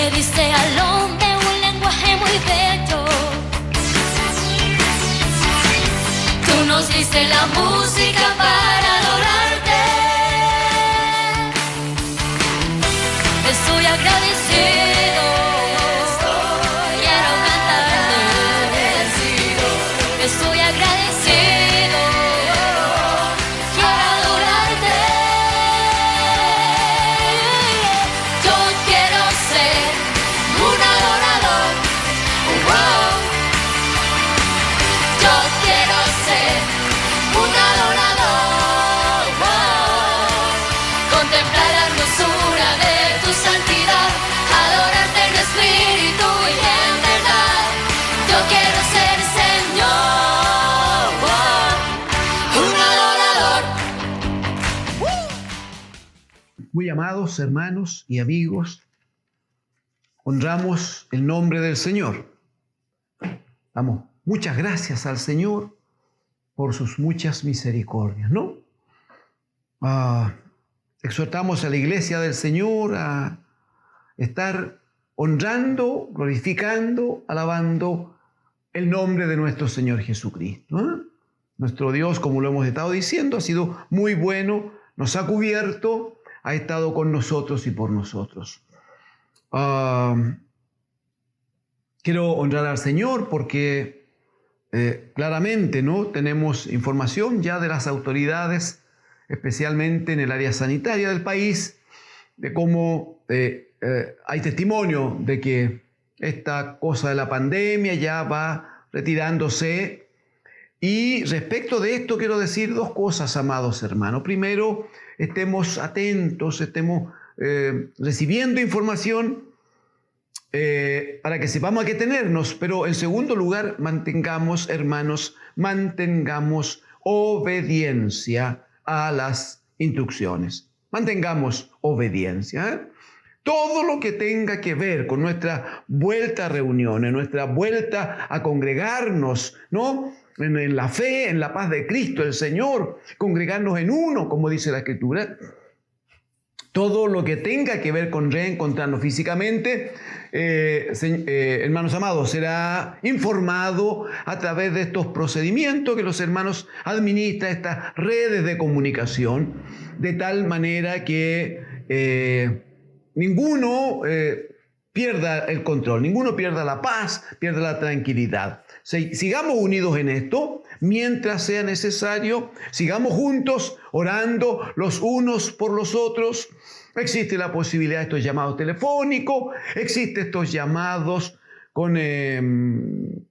le diste al hombre un lenguaje muy bello. Tú nos diste la música para adorarte. Estoy agradecido. Quiero cantarte. Estoy agradecido. Quiero adorarte. Yo quiero ser un adorador. Wow. Yo quiero ser un adorador. Wow. Contemplar la hermosura de tu santidad, adorarte en espíritu y en verdad. Yo quiero ser, Señor, un adorador. Muy amados hermanos y amigos, honramos el nombre del Señor. Damos muchas gracias al Señor por sus muchas misericordias, ¿no? Exhortamos a la iglesia del Señor a estar honrando, glorificando, alabando el nombre de nuestro Señor Jesucristo, ¿eh? Nuestro Dios, como lo hemos estado diciendo, ha sido muy bueno, nos ha cubierto, ha estado con nosotros y por nosotros. Quiero honrar al Señor porque claramente, ¿no?, tenemos información ya de las autoridades, especialmente en el área sanitaria del país, de cómo hay testimonio de que esta cosa de la pandemia ya va retirándose. Y respecto de esto quiero decir dos cosas, amados hermanos. Primero, estemos atentos, estemos recibiendo información para que sepamos a qué tenernos. Pero en segundo lugar, mantengamos, hermanos, mantengamos obediencia a las instrucciones. Mantengamos obediencia, ¿eh? Todo lo que tenga que ver con nuestra vuelta a reuniones, nuestra vuelta a congregarnos, ¿no?, en la fe, en la paz de Cristo, el Señor, congregarnos en uno, como dice la Escritura. Todo lo que tenga que ver con reencontrarnos físicamente, hermanos amados, será informado a través de estos procedimientos que los hermanos administran, estas redes de comunicación, de tal manera que ninguno pierda el control, ninguno pierda la paz, pierda la tranquilidad. Sigamos unidos en esto mientras sea necesario, sigamos juntos orando los unos por los otros. Existe la posibilidad de estos llamados telefónicos, existen estos llamados con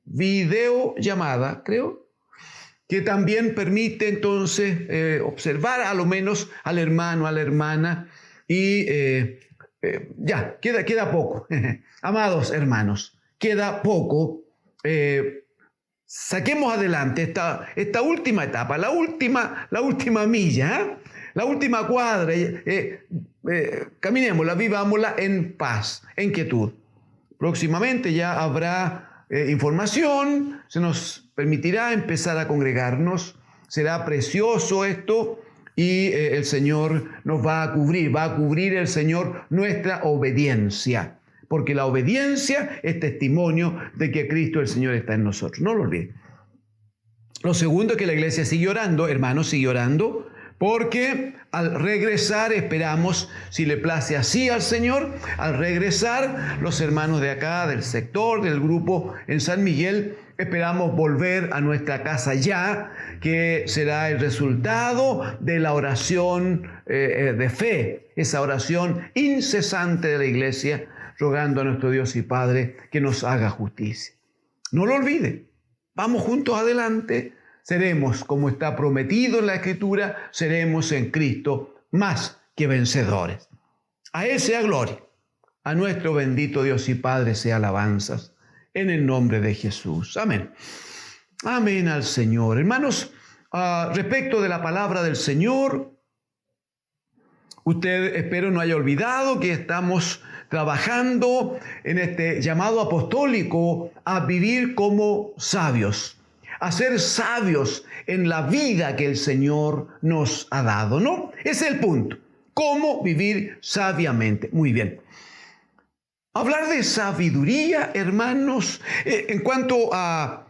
videollamada, creo, que también permite entonces observar a lo menos al hermano, a la hermana, y ya, queda poco. Amados hermanos, queda poco. Saquemos adelante esta última etapa, la última milla, ¿eh?, la última cuadra. Caminémosla, vivámosla en paz, en quietud. Próximamente ya habrá información, se nos permitirá empezar a congregarnos. Será precioso esto y el Señor nos va a cubrir el Señor nuestra obediencia. Porque la obediencia es testimonio de que Cristo el Señor está en nosotros. No lo olviden. Lo segundo es que la iglesia sigue orando, hermanos, sigue orando, porque al regresar esperamos, si le place así al Señor, al regresar los hermanos de acá, del sector, del grupo en San Miguel, esperamos volver a nuestra casa ya, que será el resultado de la oración de fe, esa oración incesante de la iglesia, rogando a nuestro Dios y Padre que nos haga justicia. No lo olvide, vamos juntos adelante, seremos, como está prometido en la Escritura, seremos en Cristo más que vencedores. A Él sea gloria, a nuestro bendito Dios y Padre sea alabanzas, en el nombre de Jesús. Amén. Amén al Señor. Hermanos, respecto de la palabra del Señor, usted espero no haya olvidado que estamos trabajando en este llamado apostólico a vivir como sabios, a ser sabios en la vida que el Señor nos ha dado, ¿no? Ese es el punto. ¿Cómo vivir sabiamente? Muy bien. Hablar de sabiduría, hermanos, en cuanto a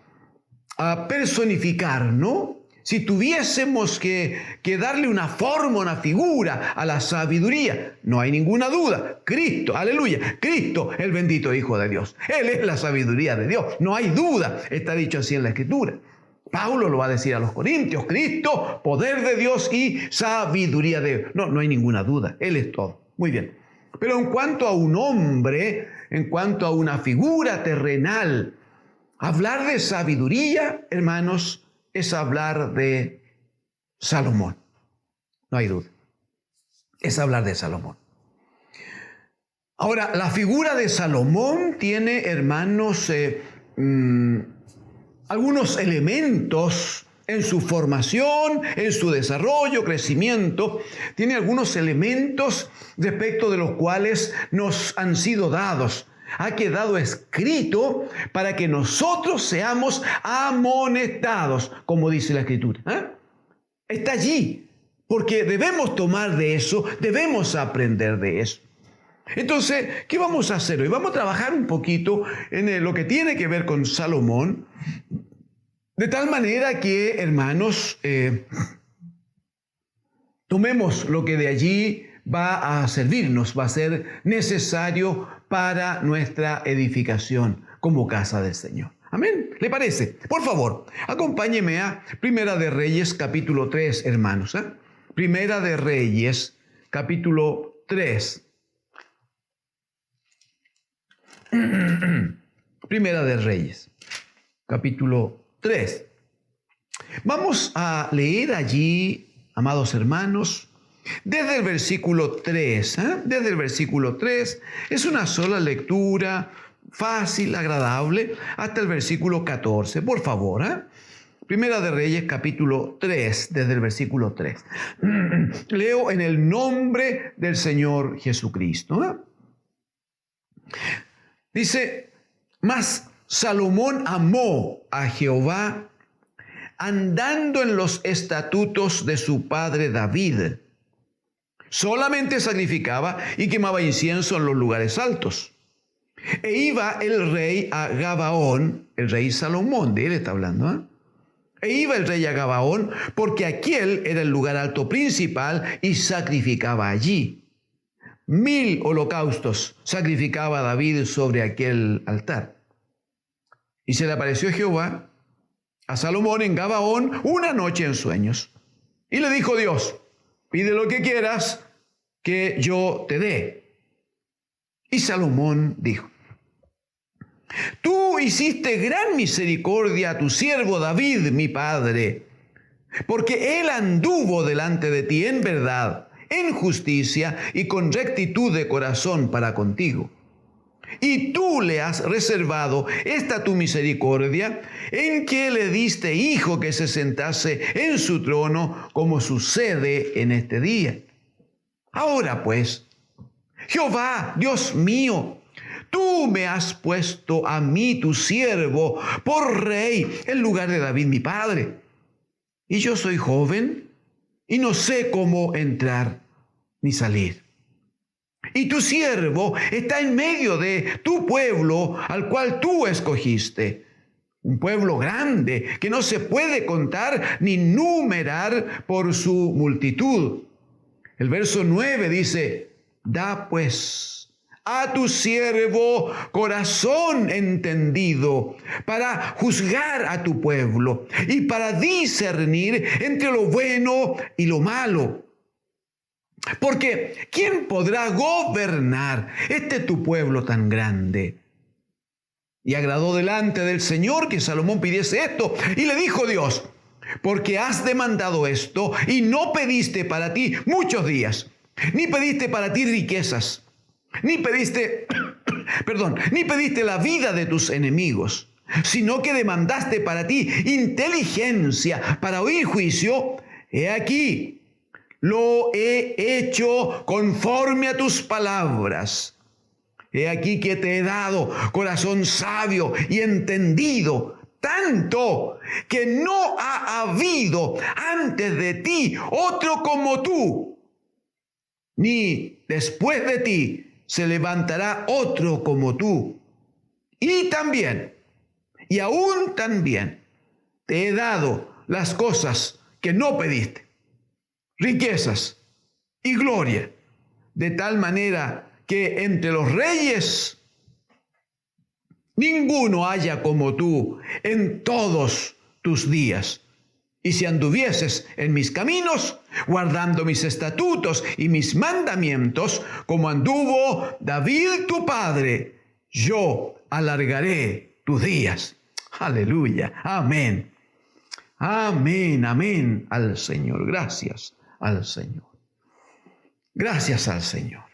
personificar, ¿no? Si tuviésemos que darle una forma, una figura a la sabiduría, no hay ninguna duda. Cristo, aleluya, Cristo, el bendito Hijo de Dios. Él es la sabiduría de Dios, no hay duda. Está dicho así en la Escritura. Pablo lo va a decir a los Corintios, Cristo, poder de Dios y sabiduría de Dios. No hay ninguna duda, Él es todo. Muy bien. Pero en cuanto a un hombre, en cuanto a una figura terrenal, hablar de sabiduría, hermanos, es hablar de Salomón. No hay duda. Es hablar de Salomón. Ahora, la figura de Salomón tiene, hermanos, algunos elementos en su formación, en su desarrollo, crecimiento. Tiene algunos elementos respecto de los cuales nos han sido dados. Ha quedado escrito para que nosotros seamos amonestados, como dice la Escritura. Está allí, porque debemos tomar de eso, debemos aprender de eso. Entonces, ¿qué vamos a hacer hoy? Vamos a trabajar un poquito en lo que tiene que ver con Salomón, de tal manera que, hermanos, tomemos lo que de allí va a servirnos, va a ser necesario para nuestra edificación como casa del Señor. Amén. ¿Le parece? Por favor, acompáñeme a Primera de Reyes, capítulo 3, hermanos. Primera de Reyes, capítulo 3. Primera de Reyes, capítulo 3. Vamos a leer allí, amados hermanos, desde el versículo 3. Desde el versículo 3 es una sola lectura, fácil, agradable, hasta el versículo 14. Por favor, Primera de Reyes, capítulo 3, desde el versículo 3. Leo en el nombre del Señor Jesucristo. Dice, mas Salomón amó a Jehová andando en los estatutos de su padre David. Solamente sacrificaba y quemaba incienso en los lugares altos. E iba el rey a Gabaón, el rey Salomón, de él está hablando, E iba el rey a Gabaón porque aquel era el lugar alto principal y sacrificaba allí. 1000 holocaustos sacrificaba David sobre aquel altar. Y se le apareció Jehová a Salomón en Gabaón una noche en sueños. Y le dijo Dios, pide lo que quieras que yo te dé. Y Salomón dijo, tú hiciste gran misericordia a tu siervo David, mi padre, porque él anduvo delante de ti en verdad, en justicia y con rectitud de corazón para contigo. Y tú le has reservado esta tu misericordia, en que le diste hijo que se sentase en su trono, como sucede en este día. Ahora pues, Jehová, Dios mío, tú me has puesto a mí, tu siervo, por rey, en lugar de David, mi padre. Y yo soy joven, y no sé cómo entrar ni salir. Y tu siervo está en medio de tu pueblo, al cual tú escogiste. Un pueblo grande, que no se puede contar ni numerar por su multitud. El verso 9 dice, da pues a tu siervo corazón entendido para juzgar a tu pueblo y para discernir entre lo bueno y lo malo. Porque ¿quién podrá gobernar tu pueblo tan grande? Y agradó delante del Señor que Salomón pidiese esto. Y le dijo Dios, porque has demandado esto y no pediste para ti muchos días, ni pediste para ti riquezas, ni pediste la vida de tus enemigos, sino que demandaste para ti inteligencia para oír juicio. He aquí, lo he hecho conforme a tus palabras. He aquí que te he dado corazón sabio y entendido, tanto que no ha habido antes de ti otro como tú, ni después de ti se levantará otro como tú. Y también, y aún también, te he dado las cosas que no pediste, riquezas y gloria, de tal manera que entre los reyes ninguno haya como tú en todos tus días. Y si anduvieses en mis caminos, guardando mis estatutos y mis mandamientos, como anduvo David tu padre, yo alargaré tus días. Aleluya. Amén. Amén, amén al Señor. Gracias al Señor. Gracias al Señor.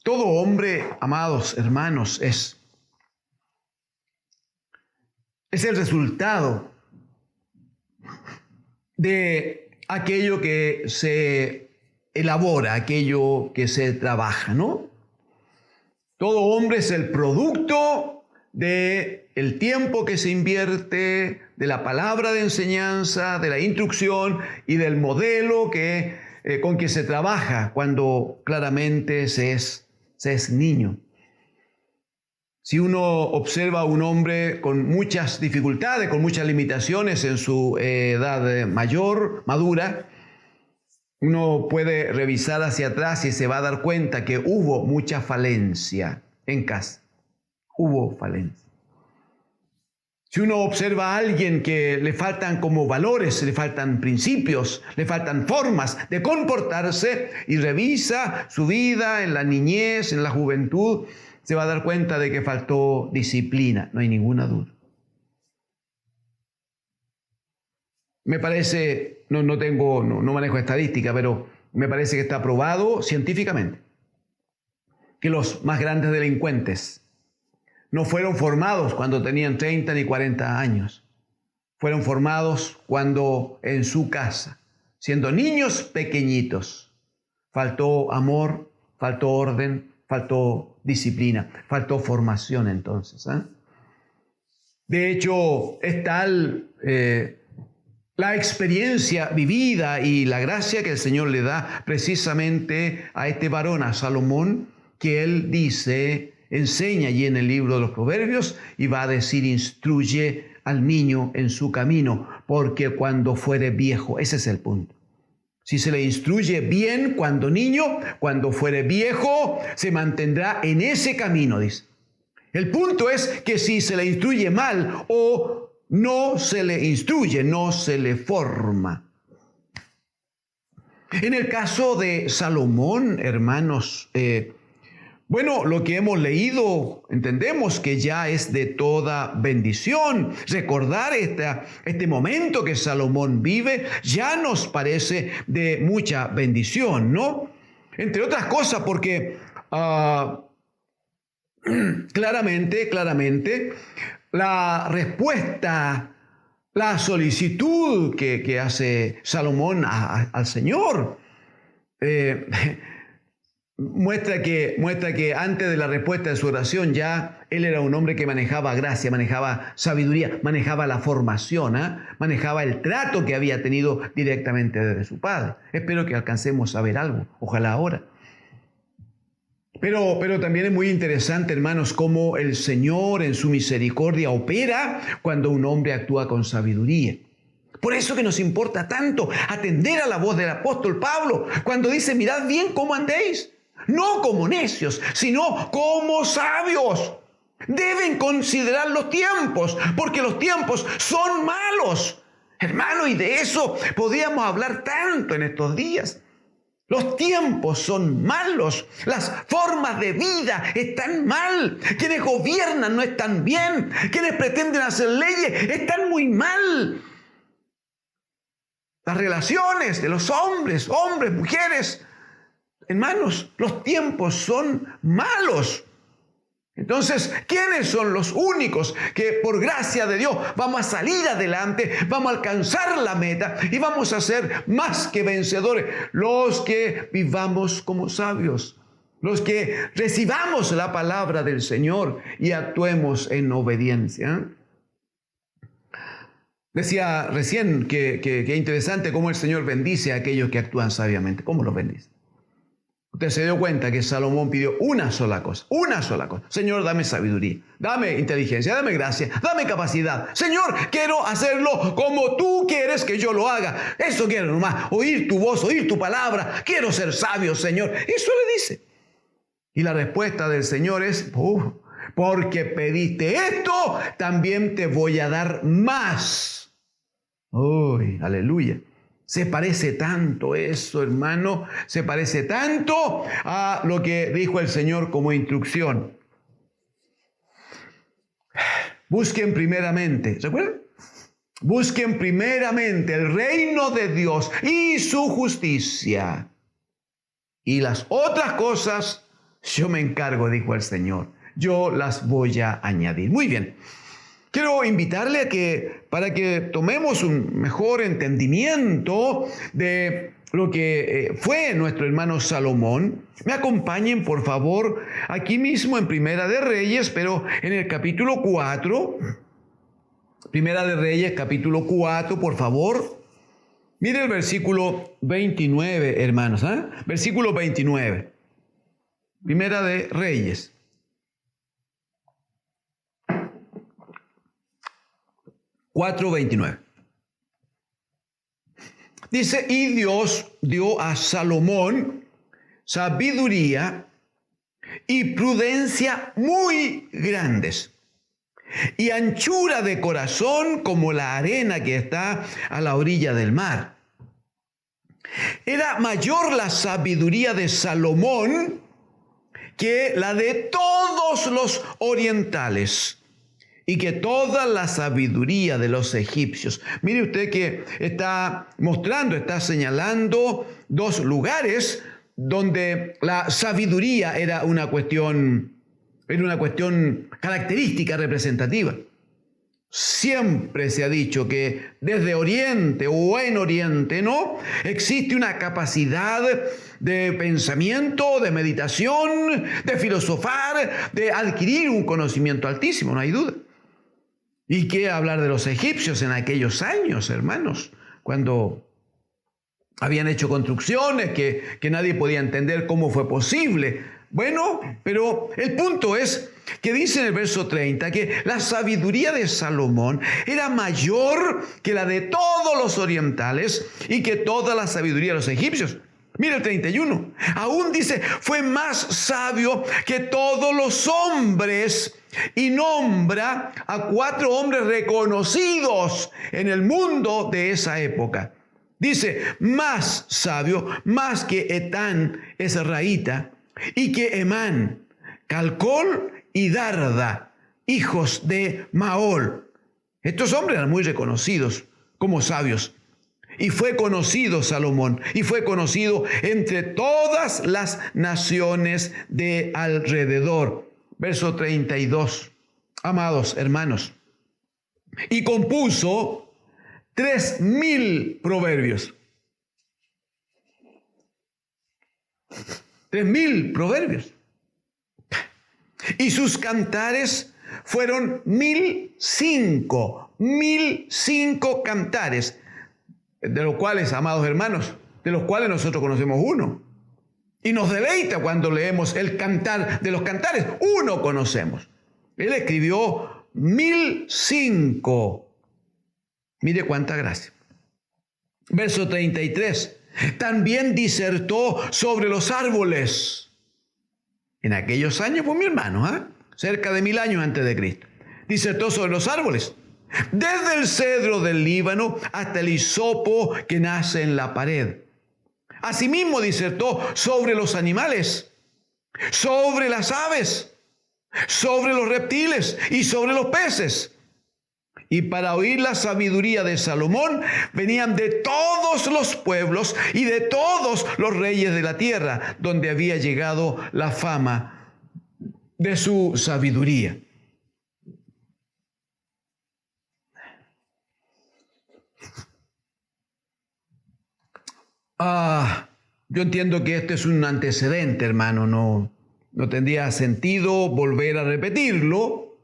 Todo hombre, amados hermanos, es el resultado de aquello que se elabora, aquello que se trabaja, ¿no? Todo hombre es el producto del tiempo que se invierte, de la palabra de enseñanza, de la instrucción y del modelo con que se trabaja cuando claramente se es niño. Si uno observa a un hombre con muchas dificultades, con muchas limitaciones en su edad madura, uno puede revisar hacia atrás y se va a dar cuenta que hubo mucha falencia en casa. Hubo falencia. Si uno observa a alguien que le faltan como valores, le faltan principios, le faltan formas de comportarse y revisa su vida en la niñez, en la juventud, se va a dar cuenta de que faltó disciplina, no hay ninguna duda. Me parece, no manejo estadística, pero me parece que está probado científicamente que los más grandes delincuentes no fueron formados cuando tenían 30 ni 40 años. Fueron formados cuando en su casa, siendo niños pequeñitos, faltó amor, faltó orden, faltó disciplina, faltó formación entonces. De hecho, es tal la experiencia vivida y la gracia que el Señor le da precisamente a este varón, a Salomón, que él dice, enseña allí en el libro de los Proverbios y va a decir, instruye al niño en su camino, porque cuando fuere viejo, ese es el punto. Si se le instruye bien cuando niño, cuando fuere viejo, se mantendrá en ese camino, dice. El punto es que si se le instruye mal o no se le instruye, no se le forma. En el caso de Salomón, hermanos, lo que hemos leído, entendemos que ya es de toda bendición. Recordar este momento que Salomón vive ya nos parece de mucha bendición, ¿no? Entre otras cosas porque claramente, la respuesta, la solicitud que hace Salomón al Señor, muestra que antes de la respuesta de su oración ya él era un hombre que manejaba gracia, manejaba sabiduría, manejaba la formación, manejaba el trato que había tenido directamente desde su padre. Espero que alcancemos a ver algo, ojalá ahora. Pero también es muy interesante, hermanos, cómo el Señor en su misericordia opera cuando un hombre actúa con sabiduría. Por eso que nos importa tanto atender a la voz del apóstol Pablo cuando dice, mirad bien cómo andéis. No como necios, sino como sabios. Deben considerar los tiempos, porque los tiempos son malos. Hermano, y de eso podríamos hablar tanto en estos días. Los tiempos son malos, las formas de vida están mal, quienes gobiernan no están bien, quienes pretenden hacer leyes están muy mal. Las relaciones de los hombres, mujeres, hermanos, los tiempos son malos. Entonces, ¿quiénes son los únicos que por gracia de Dios vamos a salir adelante, vamos a alcanzar la meta y vamos a ser más que vencedores? Los que vivamos como sabios, los que recibamos la palabra del Señor y actuemos en obediencia. Decía recién que interesante cómo el Señor bendice a aquellos que actúan sabiamente. ¿Cómo los bendice? Usted se dio cuenta que Salomón pidió una sola cosa. Señor, dame sabiduría, dame inteligencia, dame gracia, dame capacidad. Señor, quiero hacerlo como tú quieres que yo lo haga. Eso quiero nomás, oír tu voz, oír tu palabra. Quiero ser sabio, Señor. Eso le dice. Y la respuesta del Señor es, porque pediste esto, también te voy a dar más. ¡Uy, aleluya! Se parece tanto eso, hermano, se parece tanto a lo que dijo el Señor como instrucción. Busquen primeramente, ¿se acuerdan? Busquen primeramente el reino de Dios y su justicia. Y las otras cosas, yo me encargo, dijo el Señor. Yo las voy a añadir. Muy bien. Quiero invitarle para que tomemos un mejor entendimiento de lo que fue nuestro hermano Salomón. Me acompañen, por favor, aquí mismo en Primera de Reyes, pero en el capítulo 4. Primera de Reyes, capítulo 4, por favor. Mire el versículo 29, hermanos. Versículo 29. Primera de Reyes. (4:29) Dice, y Dios dio a Salomón sabiduría y prudencia muy grandes, y anchura de corazón como la arena que está a la orilla del mar. Era mayor la sabiduría de Salomón que la de todos los orientales, y que toda la sabiduría de los egipcios. Mire usted que está señalando dos lugares donde la sabiduría era una cuestión característica, representativa. Siempre se ha dicho que desde Oriente o en Oriente, ¿no?, existe una capacidad de pensamiento, de meditación, de filosofar, de adquirir un conocimiento altísimo, no hay duda. ¿Y qué hablar de los egipcios en aquellos años, hermanos? Cuando habían hecho construcciones que nadie podía entender cómo fue posible. Bueno, pero el punto es que dice en el verso 30 que la sabiduría de Salomón era mayor que la de todos los orientales y que toda la sabiduría de los egipcios. Mira el 31. Aún dice, fue más sabio que todos los hombres, y nombra a 4 hombres reconocidos en el mundo de esa época. Dice, más sabio, más que Etán Ezraíta, y que Emán, Calcol y Darda, hijos de Maol. Estos hombres eran muy reconocidos como sabios. Y fue conocido Salomón, y fue conocido entre todas las naciones de alrededor. Verso 32. Amados hermanos, y compuso 3,000 proverbios. 3,000 proverbios. Y sus cantares fueron 1,005. 1,005 cantares. De los cuales, amados hermanos, de los cuales nosotros conocemos uno. Y nos deleita cuando leemos el cantar de los cantares. Uno conocemos. Él escribió 1,005. Mire cuánta gracia. Verso 33. También disertó sobre los árboles. En aquellos años, pues mi hermano, cerca de 1000 años antes de Cristo. Disertó sobre los árboles. Desde el cedro del Líbano hasta el hisopo que nace en la pared. Asimismo disertó sobre los animales, sobre las aves, sobre los reptiles y sobre los peces. Y para oír la sabiduría de Salomón venían de todos los pueblos y de todos los reyes de la tierra, donde había llegado la fama de su sabiduría. Yo entiendo que este es un antecedente, hermano, no tendría sentido volver a repetirlo.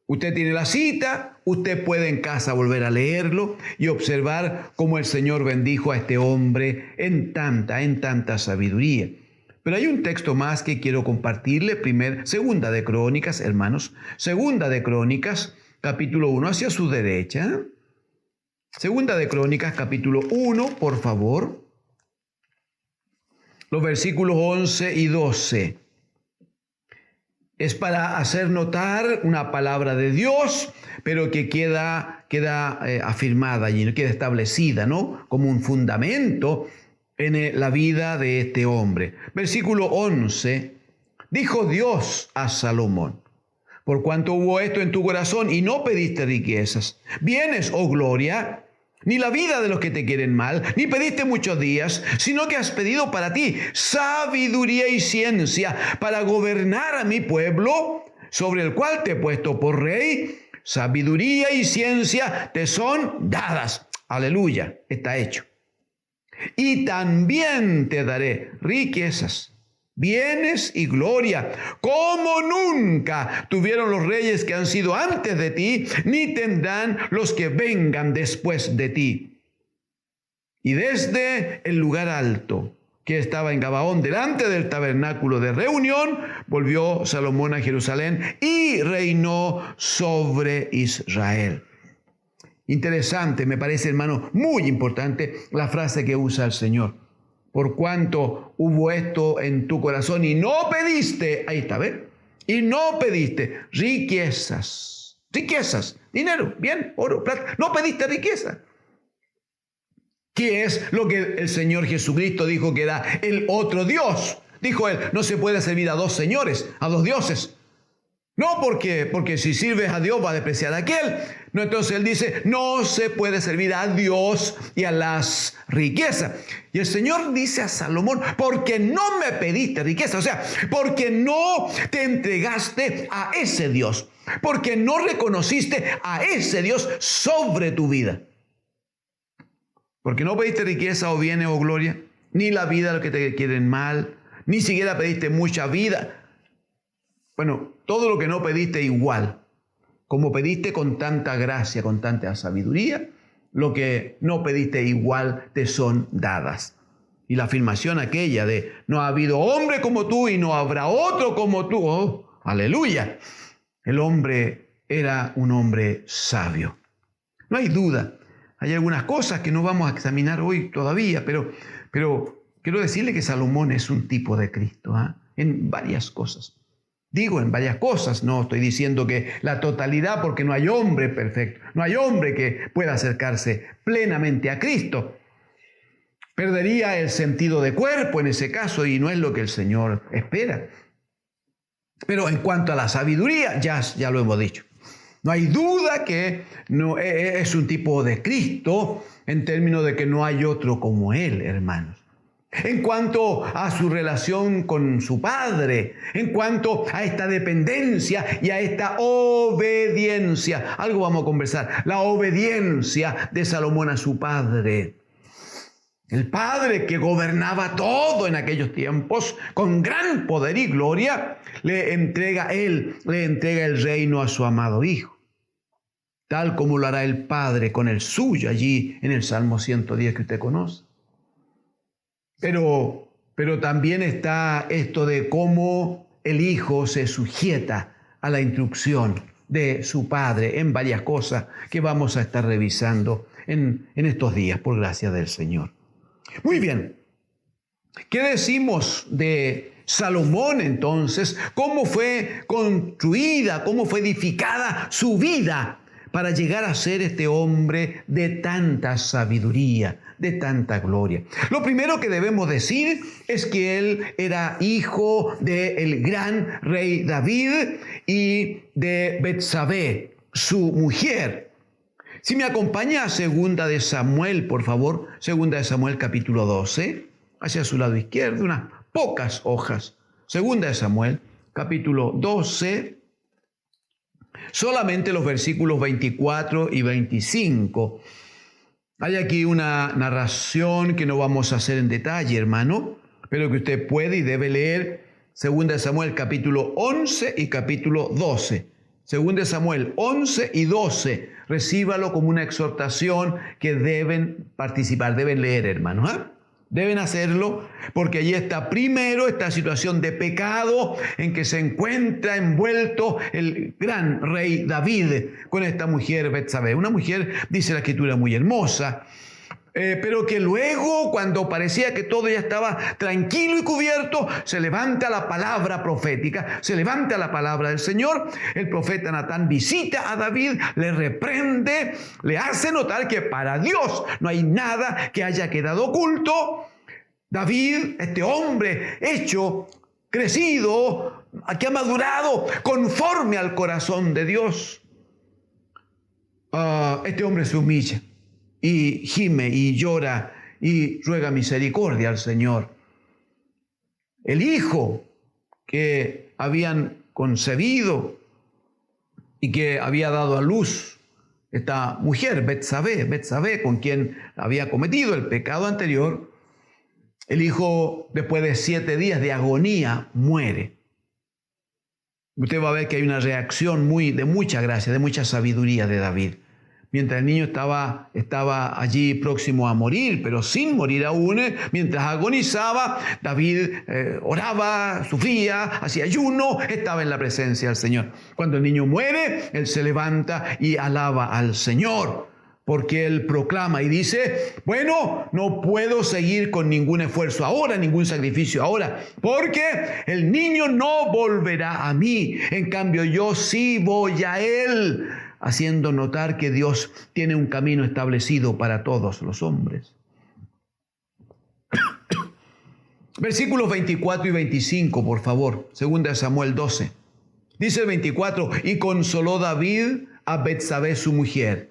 Usted tiene la cita, Usted puede en casa volver a leerlo y observar cómo el Señor bendijo a este hombre en tanta sabiduría. Pero hay un texto más que quiero compartirle, Segunda de Crónicas, hermanos. Segunda de Crónicas, capítulo 1, hacia su derecha. Segunda de Crónicas, capítulo 1, por favor. Los versículos 11 y 12. Es para hacer notar una palabra de Dios, pero que queda afirmada allí, queda establecida, ¿no? Como un fundamento en la vida de este hombre. Versículo 11. Dijo Dios a Salomón: por cuanto hubo esto en tu corazón y no pediste riquezas, bienes o gloria, ni la vida de los que te quieren mal, ni pediste muchos días, sino que has pedido para ti sabiduría y ciencia para gobernar a mi pueblo, sobre el cual te he puesto por rey. Sabiduría y ciencia te son dadas. Aleluya, está hecho. Y también te daré riquezas, bienes y gloria, como nunca tuvieron los reyes que han sido antes de ti, ni tendrán los que vengan después de ti. Y desde el lugar alto que estaba en Gabaón, delante del tabernáculo de reunión, volvió Salomón a Jerusalén y reinó sobre Israel. Interesante, me parece, hermano, muy importante la frase que usa el Señor. Por cuanto hubo esto en tu corazón y no pediste, ahí está, ¿ves? Y no pediste riquezas, dinero, bien, oro, plata, no pediste riqueza. ¿Qué es lo que el Señor Jesucristo dijo que era el otro Dios? Dijo él, no se puede servir a dos señores, a dos dioses. No porque si sirves a Dios va a despreciar a aquel. No, entonces él dice, no se puede servir a Dios y a las riquezas. Y el Señor dice a Salomón, porque no me pediste riqueza, o sea, porque no te entregaste a ese Dios, porque no reconociste a ese Dios sobre tu vida. Porque no pediste riqueza o bienes o gloria, ni la vida de los que te quieren mal, ni siquiera pediste mucha vida. Bueno, todo lo que no pediste igual, como pediste con tanta gracia, con tanta sabiduría, lo que no pediste igual te son dadas. Y la afirmación aquella de no ha habido hombre como tú y no habrá otro como tú. Oh, aleluya. El hombre era un hombre sabio. No hay duda. Hay algunas cosas que no vamos a examinar hoy todavía, pero quiero decirle que Salomón es un tipo de Cristo, en varias cosas. Digo en varias cosas, no estoy diciendo que la totalidad, porque no hay hombre perfecto, no hay hombre que pueda acercarse plenamente a Cristo. Perdería el sentido de cuerpo en ese caso y no es lo que el Señor espera. Pero en cuanto a la sabiduría, ya lo hemos dicho. No hay duda que no es un tipo de Cristo en términos de que no hay otro como Él, hermanos. En cuanto a su relación con su Padre, en cuanto a esta dependencia y a esta obediencia. Algo vamos a conversar. La obediencia de Salomón a su Padre. El Padre que gobernaba todo en aquellos tiempos, con gran poder y gloria, le entrega el reino a su amado Hijo. Tal como lo hará el Padre con el suyo allí en el Salmo 110 que usted conoce. Pero también está esto de cómo el Hijo se sujeta a la instrucción de su Padre en varias cosas que vamos a estar revisando en estos días, por gracia del Señor. Muy bien. ¿Qué decimos de Salomón entonces? ¿Cómo fue construida, cómo fue edificada su vida para llegar a ser este hombre de tanta sabiduría, de tanta gloria? Lo primero que debemos decir es que él era hijo del gran rey David y de Betsabé, su mujer. Si me acompaña a Segunda de Samuel, por favor, Segunda de Samuel capítulo 12, hacia su lado izquierdo, unas pocas hojas. Segunda de Samuel capítulo 12, solamente los versículos 24 y 25. Hay aquí una narración que no vamos a hacer en detalle, hermano, pero que usted puede y debe leer 2 Samuel capítulo 11 y capítulo 12. 2 Samuel 11 y 12 recíbalo como una exhortación que deben participar, deben leer, hermanos. Deben hacerlo porque allí está primero esta situación de pecado en que se encuentra envuelto el gran rey David con esta mujer Betsabé. Una mujer, dice la Escritura, muy hermosa, pero que luego, cuando parecía que todo ya estaba tranquilo y cubierto, se levanta la palabra profética, se levanta la palabra del Señor. El profeta Natán visita a David, le reprende, le hace notar que para Dios no hay nada que haya quedado oculto. David, este hombre hecho, crecido, que ha madurado conforme al corazón de Dios, este hombre se humilla y gime y llora y ruega misericordia al Señor. El hijo que habían concebido y que había dado a luz esta mujer, Betsabé, con quien había cometido el pecado anterior, el hijo, después de 7 días de agonía, muere. Usted va a ver que hay una reacción de mucha gracia, de mucha sabiduría de David. Mientras el niño estaba allí próximo a morir, pero sin morir aún, mientras agonizaba, David oraba, sufría, hacía ayuno, estaba en la presencia del Señor. Cuando el niño muere, él se levanta y alaba al Señor, porque él proclama y dice: bueno, no puedo seguir con ningún esfuerzo ahora, ningún sacrificio ahora, porque el niño no volverá a mí, en cambio yo sí voy a él, haciendo notar que Dios tiene un camino establecido para todos los hombres. Versículos 24 y 25, por favor, 2 Samuel 12. Dice el 24: y consoló David a Betsabé su mujer.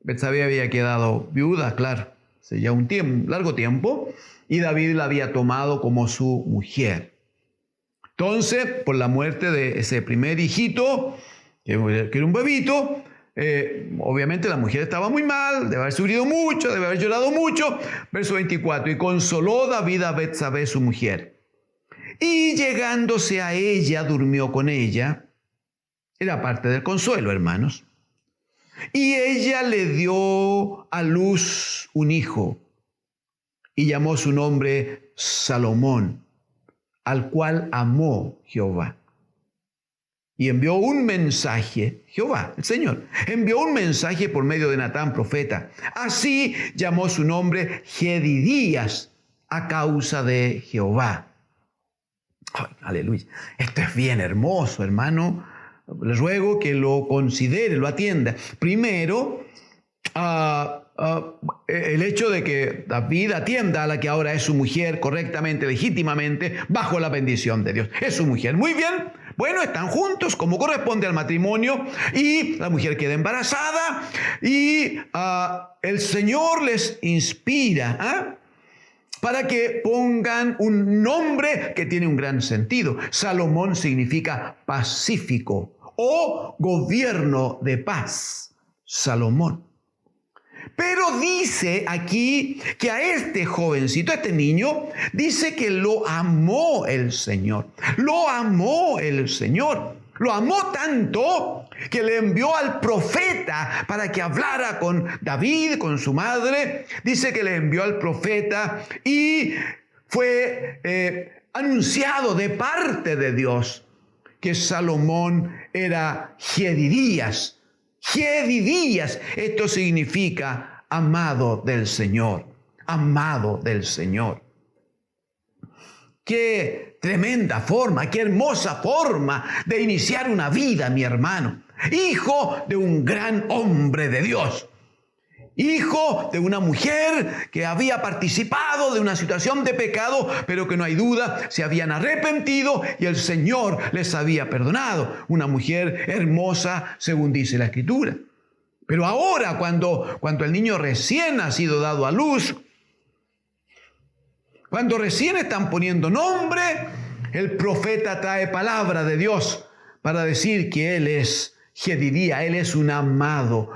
Betsabé había quedado viuda, claro, hace ya un largo tiempo, y David la había tomado como su mujer. Entonces, por la muerte de ese primer hijito, que era un bebito, obviamente la mujer estaba muy mal, debe haber sufrido mucho, debe haber llorado mucho. Verso 24: y consoló David a Betsabé su mujer, y llegándose a ella durmió con ella. Era parte del consuelo, hermanos. Y ella le dio a luz un hijo y llamó su nombre Salomón, al cual amó Jehová. Y envió un mensaje, Jehová, el Señor, envió un mensaje por medio de Natán, profeta. Así llamó su nombre Jedidías, a causa de Jehová. Ay, aleluya. Esto es bien hermoso, hermano. Les ruego que lo considere, lo atienda. Primero, el hecho de que David atienda a la que ahora es su mujer correctamente, legítimamente, bajo la bendición de Dios. Es su mujer. Muy bien. Bueno, están juntos como corresponde al matrimonio, y la mujer queda embarazada y el Señor les inspira para que pongan un nombre que tiene un gran sentido. Salomón significa pacífico o gobierno de paz. Salomón. Pero dice aquí que a este jovencito, a este niño, dice que lo amó el Señor. Lo amó el Señor. Lo amó tanto que le envió al profeta para que hablara con David, con su madre. Dice que le envió al profeta y fue anunciado de parte de Dios que Salomón era Jedidías. Jedidías, esto significa amado del Señor, amado del Señor. Qué tremenda forma, qué hermosa forma de iniciar una vida, mi hermano. Hijo de un gran hombre de Dios. Hijo de una mujer que había participado de una situación de pecado, pero que no hay duda, se habían arrepentido y el Señor les había perdonado. Una mujer hermosa, según dice la Escritura. Pero ahora, cuando el niño recién ha sido dado a luz, cuando recién están poniendo nombre, el profeta trae palabra de Dios para decir que él es Jedidía, él es un amado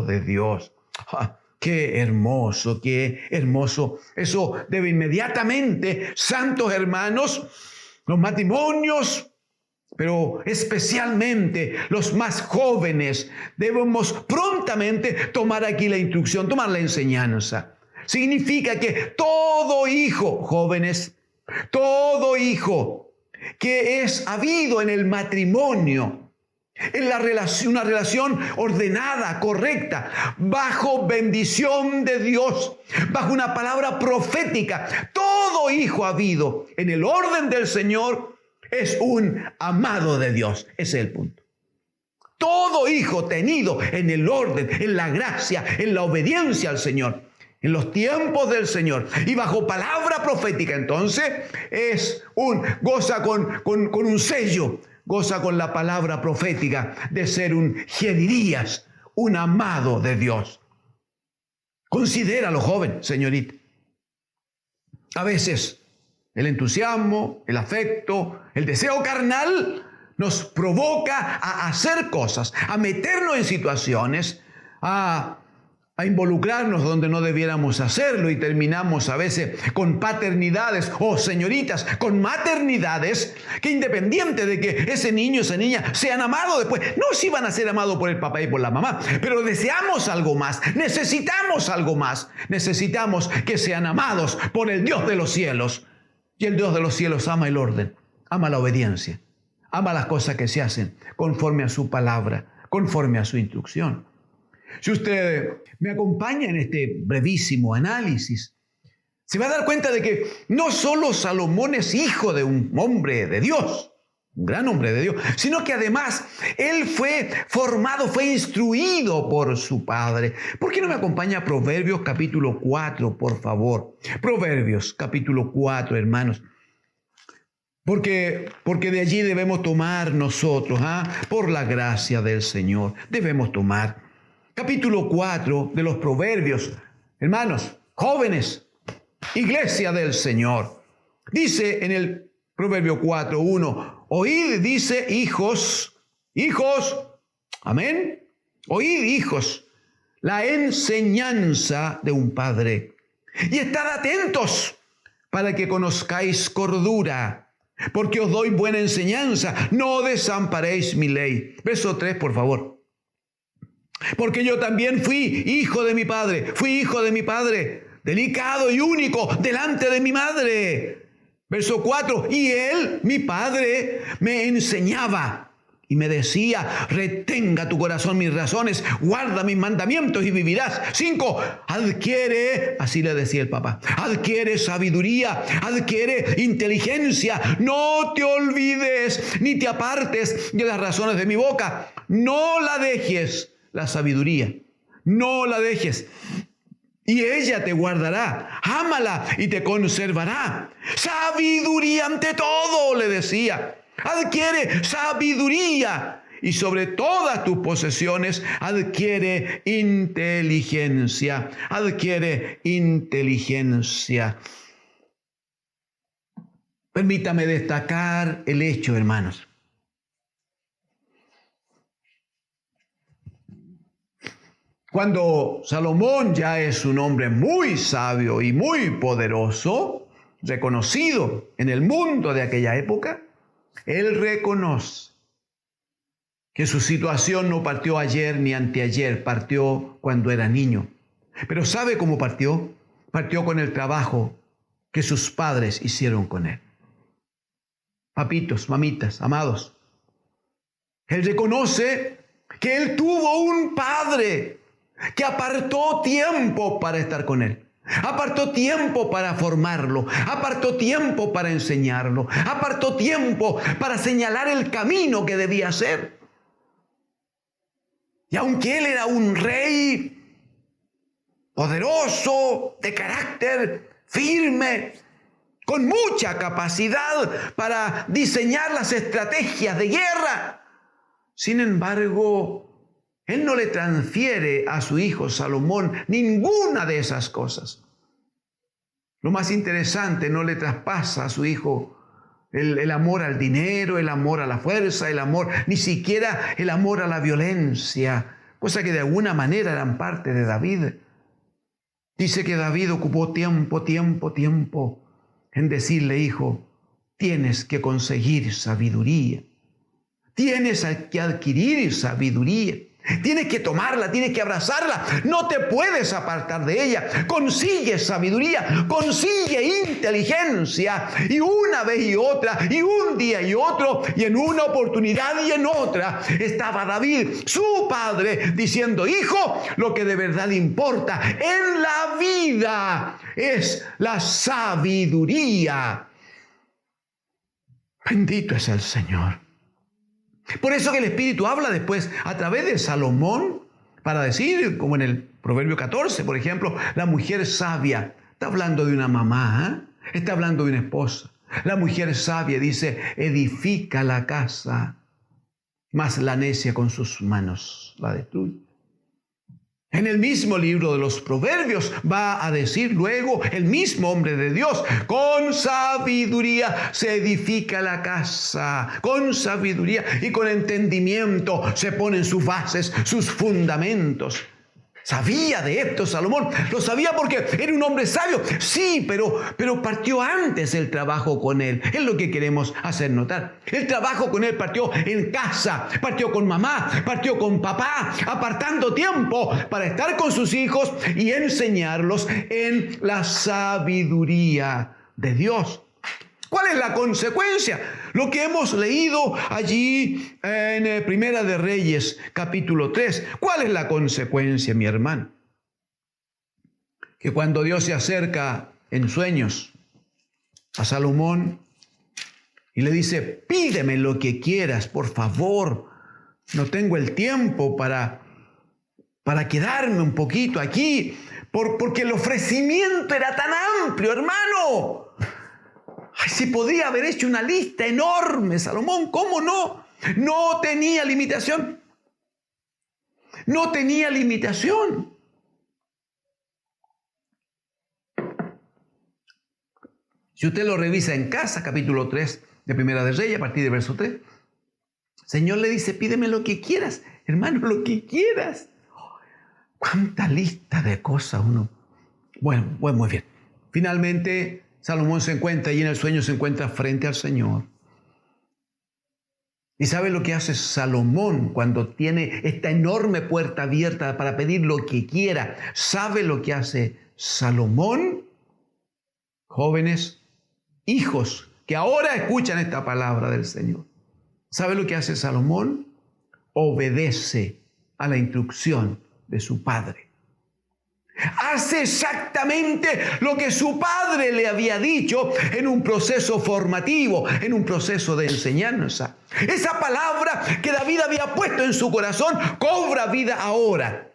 de Dios. ¡Ah! ¡Qué hermoso, qué hermoso! Eso debe inmediatamente, santos hermanos, los matrimonios pero especialmente los más jóvenes, debemos prontamente tomar aquí la instrucción, tomar la enseñanza. Significa que todo hijo, jóvenes, todo hijo que es habido en el matrimonio, en una relación ordenada, correcta, bajo bendición de Dios, bajo una palabra profética, todo hijo habido en el orden del Señor es un amado de Dios. Ese es el punto. Todo hijo tenido en el orden, en la gracia, en la obediencia al Señor, en los tiempos del Señor y bajo palabra profética, entonces goza con un sello, goza con la palabra profética de ser un Jedidías, un amado de Dios. Considéralo, joven, señorita. A veces el entusiasmo, el afecto, el deseo carnal nos provoca a hacer cosas, a meternos en situaciones, a involucrarnos donde no debiéramos hacerlo, y terminamos a veces con paternidades o señoritas con maternidades que, independiente de que ese niño, esa niña sean amados después, no si van a ser amados por el papá y por la mamá, pero deseamos algo más, necesitamos algo más, necesitamos que sean amados por el Dios de los cielos. Y el Dios de los cielos ama el orden, ama la obediencia, ama las cosas que se hacen conforme a su palabra, conforme a su instrucción. Si usted me acompaña en este brevísimo análisis, se va a dar cuenta de que no solo Salomón es hijo de un hombre de Dios, un gran hombre de Dios, sino que además él fue formado, fue instruido por su padre. ¿Por qué no me acompaña a Proverbios capítulo 4, por favor? Proverbios capítulo 4, hermanos. Porque de allí debemos tomar nosotros, por la gracia del Señor, debemos tomar. Capítulo 4 de los Proverbios, hermanos, jóvenes, iglesia del Señor. Dice en el Proverbio 4:1, oíd, dice, hijos, amén, oíd, hijos, la enseñanza de un padre, y estad atentos para que conozcáis cordura, porque os doy buena enseñanza, no desamparéis mi ley. Verso 3, por favor. Porque yo también fui hijo de mi padre, delicado y único delante de mi madre. Verso 4, y él, mi padre, me enseñaba y me decía, retenga tu corazón mis razones, guarda mis mandamientos y vivirás. 5, adquiere, así le decía el papá, adquiere sabiduría, adquiere inteligencia, no te olvides ni te apartes de las razones de mi boca, no la dejes. La sabiduría, no la dejes, y ella te guardará, ámala y te conservará. Sabiduría ante todo, le decía, adquiere sabiduría, y sobre todas tus posesiones adquiere inteligencia, Permítame destacar el hecho, hermanos. Cuando Salomón ya es un hombre muy sabio y muy poderoso, reconocido en el mundo de aquella época, él reconoce que su situación no partió ayer ni anteayer, partió cuando era niño. Pero ¿sabe cómo partió? Partió con el trabajo que sus padres hicieron con él. Papitos, mamitas, amados, él reconoce que él tuvo un padre que apartó tiempo para estar con él, apartó tiempo para formarlo, apartó tiempo para enseñarlo, apartó tiempo para señalar el camino que debía hacer. Y aunque él era un rey poderoso, de carácter firme, con mucha capacidad para diseñar las estrategias de guerra, sin embargo, él no le transfiere a su hijo Salomón ninguna de esas cosas. Lo más interesante, no le traspasa a su hijo el amor al dinero, el amor a la fuerza, ni siquiera el amor a la violencia, cosa que de alguna manera eran parte de David. Dice que David ocupó tiempo en decirle, hijo, tienes que conseguir sabiduría. Tienes que adquirir sabiduría. Tienes que tomarla, tienes que abrazarla. No te puedes apartar de ella. Consigue sabiduría, consigue inteligencia. Y una vez y otra, y un día y otro, y en una oportunidad y en otra, estaba David, su padre, diciendo: hijo, lo que de verdad importa en la vida es la sabiduría. Bendito es el Señor. Por eso que el Espíritu habla después a través de Salomón para decir, como en el Proverbio 14, por ejemplo, la mujer sabia. Está hablando de una mamá, está hablando de una esposa. La mujer sabia dice: edifica la casa, mas la necia con sus manos la destruye. En el mismo libro de los Proverbios va a decir luego el mismo hombre de Dios: con sabiduría se edifica la casa, con sabiduría y con entendimiento se ponen sus bases, sus fundamentos. Sabía de esto Salomón, lo sabía porque era un hombre sabio, sí, pero partió antes el trabajo con él. Es lo que queremos hacer notar. El trabajo con él partió en casa, partió con mamá, partió con papá, apartando tiempo para estar con sus hijos y enseñarlos en la sabiduría de Dios. ¿Cuál es la consecuencia? Lo que hemos leído allí en Primera de Reyes, capítulo 3. ¿Cuál es la consecuencia, mi hermano? Que cuando Dios se acerca en sueños a Salomón y le dice: pídeme lo que quieras, por favor. No tengo el tiempo para quedarme un poquito aquí, porque el ofrecimiento era tan amplio, hermano. Ay, si podría haber hecho una lista enorme, Salomón, ¿cómo no? No tenía limitación. No tenía limitación. Si usted lo revisa en casa, capítulo 3 de Primera de Reyes, a partir del verso 3, el Señor le dice: pídeme lo que quieras, hermano, lo que quieras. ¿Cuánta lista de cosas uno? Bueno, muy bien. Finalmente, Salomón se encuentra y en el sueño se encuentra frente al Señor. ¿Y sabe lo que hace Salomón cuando tiene esta enorme puerta abierta para pedir lo que quiera? ¿Sabe lo que hace Salomón? Jóvenes, hijos que ahora escuchan esta palabra del Señor. ¿Sabe lo que hace Salomón? Obedece a la instrucción de su padre. Hace exactamente lo que su padre le había dicho en un proceso formativo, en un proceso de enseñanza. Esa palabra que David había puesto en su corazón cobra vida ahora.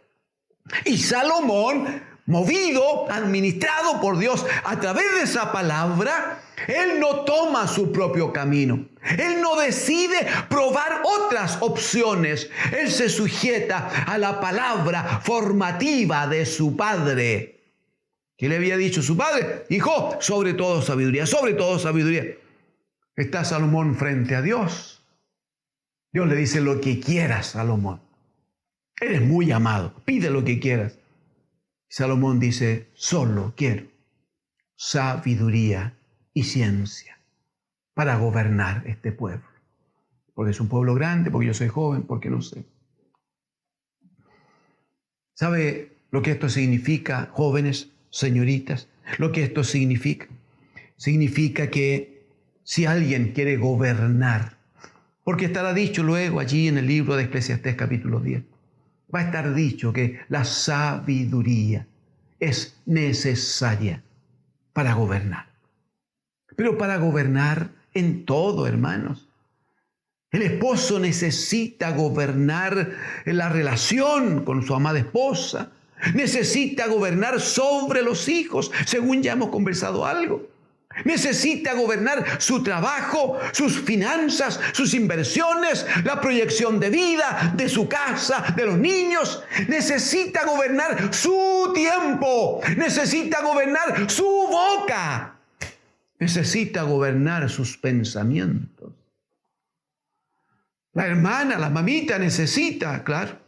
Y Salomón, movido, administrado por Dios a través de esa palabra, él no toma su propio camino. Él no decide probar otras opciones. Él se sujeta a la palabra formativa de su padre. ¿Qué le había dicho su padre? Hijo, sobre todo sabiduría, sobre todo sabiduría. Está Salomón frente a Dios. Dios le dice: lo que quieras, Salomón. Eres muy amado, pide lo que quieras. Salomón dice: solo quiero sabiduría y ciencia para gobernar este pueblo. Porque es un pueblo grande, porque yo soy joven, porque no sé. ¿Sabe lo que esto significa, jóvenes, señoritas? Lo que esto significa. Significa que si alguien quiere gobernar, porque estará dicho luego allí en el libro de Eclesiastés capítulo 10, va a estar dicho que la sabiduría es necesaria para gobernar. Pero para gobernar en todo, hermanos. El esposo necesita gobernar en la relación con su amada esposa. Necesita gobernar sobre los hijos, según ya hemos conversado algo. Necesita gobernar su trabajo, sus finanzas, sus inversiones, la proyección de vida, de su casa, de los niños. Necesita gobernar su tiempo. Necesita gobernar su boca. Necesita gobernar sus pensamientos. La hermana, la mamita necesita, claro.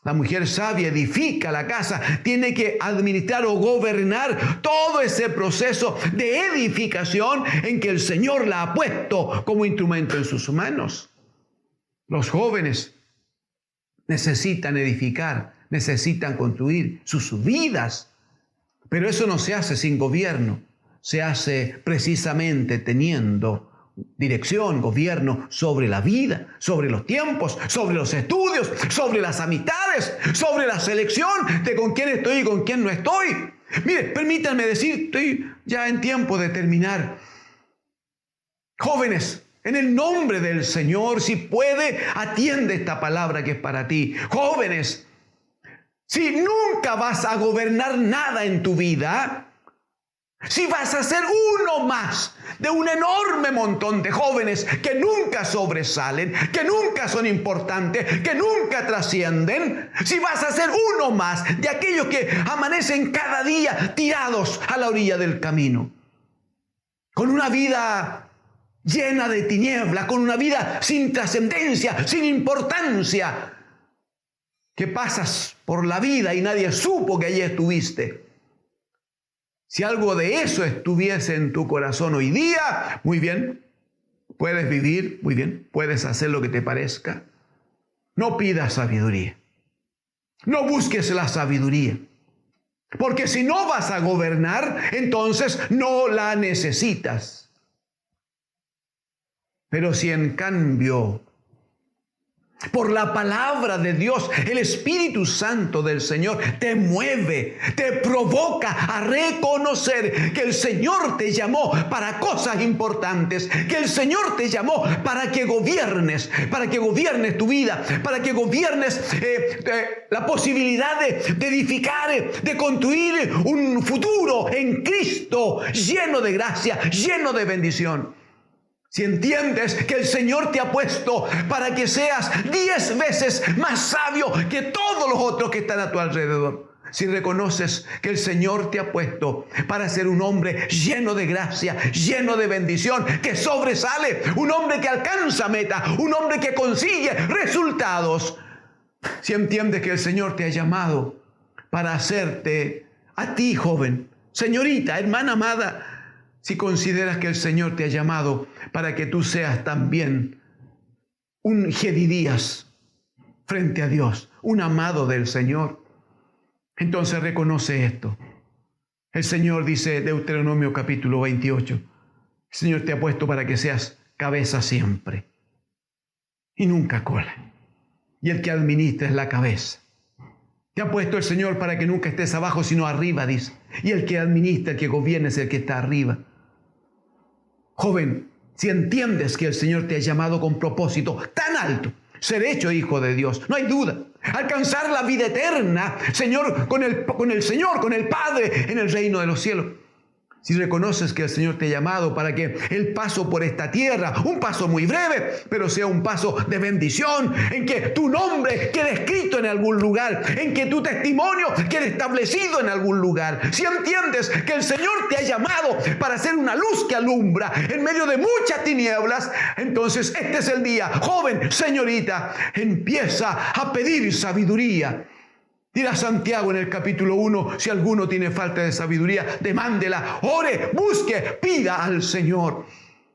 La mujer sabia edifica la casa, tiene que administrar o gobernar todo ese proceso de edificación en que el Señor la ha puesto como instrumento en sus manos. Los jóvenes necesitan edificar, necesitan construir sus vidas. Pero eso no se hace sin gobierno. Se hace precisamente teniendo dirección, gobierno sobre la vida, sobre los tiempos, sobre los estudios, sobre las amistades, sobre la selección de con quién estoy y con quién no estoy. Mire, permítanme decir, estoy ya en tiempo de terminar. Jóvenes, en el nombre del Señor, si puede, atiende esta palabra que es para ti. Jóvenes, si nunca vas a gobernar nada en tu vida, si vas a ser uno más de un enorme montón de jóvenes que nunca sobresalen, que nunca son importantes, que nunca trascienden, si vas a ser uno más de aquellos que amanecen cada día tirados a la orilla del camino, con una vida llena de tinieblas, con una vida sin trascendencia, sin importancia, que pasas por la vida y nadie supo que allí estuviste. Si algo de eso estuviese en tu corazón hoy día, muy bien, puedes vivir, muy bien, puedes hacer lo que te parezca. No pidas sabiduría. No busques la sabiduría. Porque si no vas a gobernar, entonces no la necesitas. Pero si en cambio, por la palabra de Dios, el Espíritu Santo del Señor te mueve, te provoca a reconocer que el Señor te llamó para cosas importantes, que el Señor te llamó para que gobiernes tu vida, para que gobiernes la posibilidad de edificar, de construir un futuro en Cristo lleno de gracia, lleno de bendición. Si entiendes que el Señor te ha puesto para que seas 10 veces más sabio que todos los otros que están a tu alrededor. Si reconoces que el Señor te ha puesto para ser un hombre lleno de gracia, lleno de bendición, que sobresale, un hombre que alcanza meta, un hombre que consigue resultados. Si entiendes que el Señor te ha llamado para hacerte a ti, joven, señorita, hermana amada, si consideras que el Señor te ha llamado para que tú seas también un Jedidías frente a Dios, un amado del Señor, entonces reconoce esto. El Señor dice, Deuteronomio capítulo 28, el Señor te ha puesto para que seas cabeza siempre y nunca cola. Y el que administra es la cabeza. Te ha puesto el Señor para que nunca estés abajo, sino arriba, dice. Y el que administra, el que gobierna es el que está arriba. Joven, si entiendes que el Señor te ha llamado con propósito tan alto, ser hecho hijo de Dios, no hay duda, alcanzar la vida eterna, Señor, con el Señor, con el Padre, en el reino de los cielos. Si reconoces que el Señor te ha llamado para que el paso por esta tierra, un paso muy breve, pero sea un paso de bendición, en que tu nombre quede escrito en algún lugar, en que tu testimonio quede establecido en algún lugar. Si entiendes que el Señor te ha llamado para ser una luz que alumbra en medio de muchas tinieblas, entonces este es el día. Joven, señorita, empieza a pedir sabiduría. Dirá Santiago en el capítulo 1, si alguno tiene falta de sabiduría, demándela, ore, busque, pida al Señor.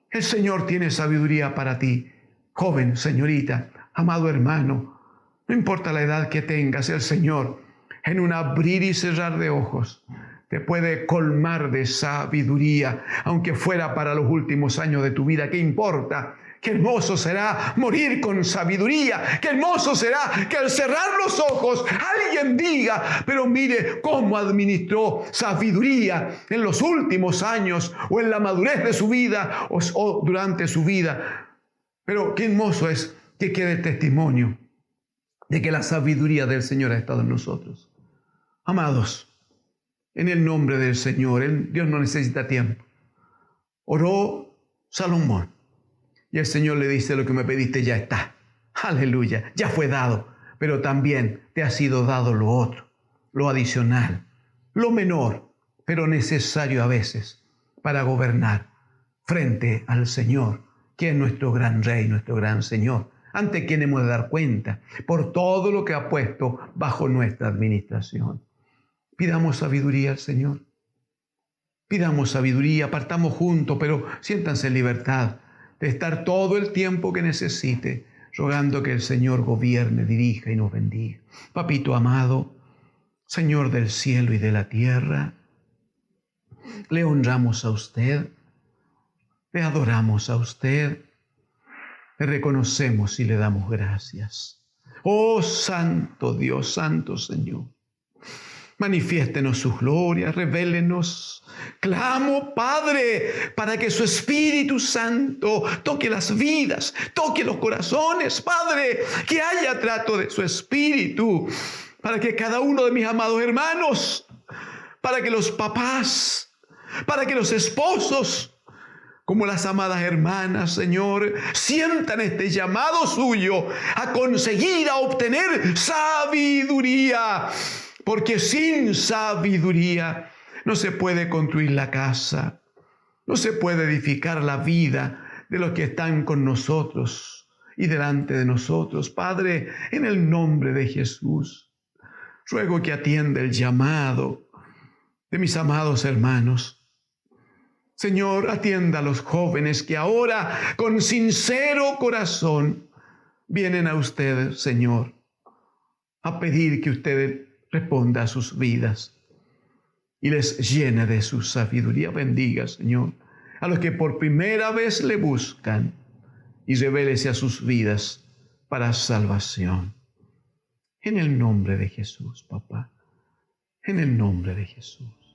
El Señor tiene sabiduría para ti, joven, señorita, amado hermano. No importa la edad que tengas, el Señor, en un abrir y cerrar de ojos, te puede colmar de sabiduría, aunque fuera para los últimos años de tu vida. ¿Qué importa? Qué hermoso será morir con sabiduría. Qué hermoso será que al cerrar los ojos alguien diga, pero mire cómo administró sabiduría en los últimos años o en la madurez de su vida o durante su vida. Pero qué hermoso es que quede el testimonio de que la sabiduría del Señor ha estado en nosotros. Amados, en el nombre del Señor, Dios no necesita tiempo. Oró Salomón. Y el Señor le dice, lo que me pediste ya está. Aleluya, ya fue dado. Pero también te ha sido dado lo otro, lo adicional, lo menor, pero necesario a veces para gobernar frente al Señor, que es nuestro gran Rey, nuestro gran Señor, ante quien hemos de dar cuenta por todo lo que ha puesto bajo nuestra administración. Pidamos sabiduría al Señor. Pidamos sabiduría, partamos juntos, pero siéntanse en libertad de estar todo el tiempo que necesite rogando que el Señor gobierne, dirija y nos bendiga. Papito amado, Señor del cielo y de la tierra, le honramos a usted, le adoramos a usted, le reconocemos y le damos gracias. Oh Santo Dios, Santo Señor, manifiéstenos su gloria, revélenos. Clamo, Padre, para que su Espíritu Santo toque las vidas, toque los corazones, Padre, que haya trato de su Espíritu, para que cada uno de mis amados hermanos, para que los papás, para que los esposos, como las amadas hermanas, Señor, sientan este llamado suyo a conseguir, a obtener sabiduría. Porque sin sabiduría no se puede construir la casa, no se puede edificar la vida de los que están con nosotros y delante de nosotros. Padre, en el nombre de Jesús, ruego que atienda el llamado de mis amados hermanos. Señor, atienda a los jóvenes que ahora con sincero corazón vienen a usted, Señor, a pedir que usted responda a sus vidas y les llene de su sabiduría. Bendiga, Señor, a los que por primera vez le buscan y revélese a sus vidas para salvación. En el nombre de Jesús, papá, en el nombre de Jesús.